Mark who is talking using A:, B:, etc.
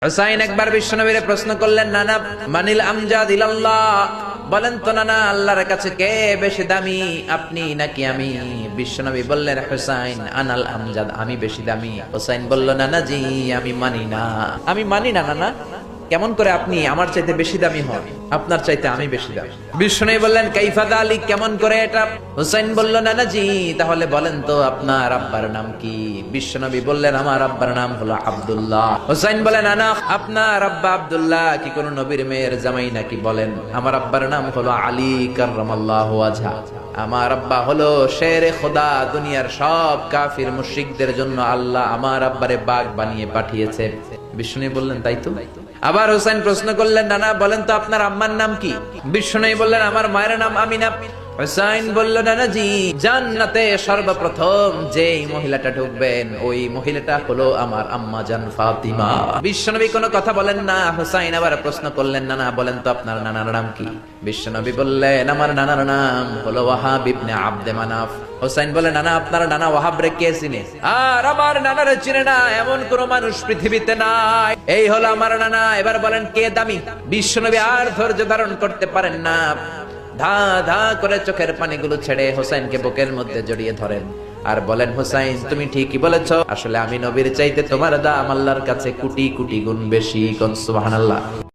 A: হুসাইন একবার বিশ্বনবীরে প্রশ্ন করলেন, নানা মানিল আমজাদ ইলাল্লাহ, বলেন তো নানা আল্লাহর কাছে কে বেশি দামি, আপনি নাকি আমি? বিশ্বনবী বললেন, হুসাইন আনাল আমজাদ, আমি বেশি দামি। হুসাইন বলল, নানা জি আমি মানি না, আমি মানি না নানা। কেমন করে আপনি আমার চাইতে বেশি দামি হন? আপনার চাইতে আমি বেশি দামি। বিশ্বনবী বললেন, কাইফা যালিক, কেমন করে এটা? হুসাইন বলল, নানা জি তাহলে বলেন তো আপনার আব্বার নাম কি? বিশ্বনবী বললেন, আমার আব্বার নাম হলো আব্দুল্লাহ। হুসাইন বলেন, নানা আপনার আব্বা আব্দুল্লাহ কি কোন নবীর মেয়ের জামাই নাকি? বলেন, আমার আব্বার নাম হলো আলী কাররামাল্লাহু ওয়াজহা, আমার আব্বা হলো শেরে খোদা, দুনিয়ার সব কাফির মুশরিকদের জন্য আল্লাহ আমার আব্বারে বাঘ বানিয়ে পাঠিয়েছে। বিষ্ণু বললেন, তাই তো? আবার হুসাইন প্রশ্ন করলেন, নানা বলেন তো আপনার আম্মার নাম কি? বিষ্ণু বললেন, আমার মায়ের নাম আমিনা। হুসাইন বলল, নানা জি জান্নাতে সর্বপ্রথম যেই মহিলাটা ঢুকবেন ওই মহিলাটা হলো আমার আম্মা জান ফাতিমা। বিশ্বনবী কোনো কথা বলেন না। হুসাইন আবার প্রশ্ন করলেন, নানা বলেন তো আপনার নানার নাম কি? বিশ্বনবী বললেন, আমার নানার নাম হলো ওয়াহাব ইবনে আব্দে মানাফ। হুসাইন বলে, নানা আপনার নানা ওয়াহাব রে কে চিনে? আর আমার নানারে চিনে না এমন কোন মানুষ পৃথিবীতে নাই। এই হলো আমার নানা। এবার বলেন কে দামি? বিশ্বনবী আর ধৈর্য ধারণ করতে পারেন না, ধা ধা করে চোখের পানিগুলো ছেড়ে হুসাইনকে বুকের মধ্যে জড়িয়ে ধরেন আর বলেন, হুসাইন তুমি ঠিকই বলেছো, আসলে আমি নবীর চাইতে তোমার দাম আল্লাহর কাছে কোটি কোটি গুণ বেশি। কোন সুবহানাল্লাহ।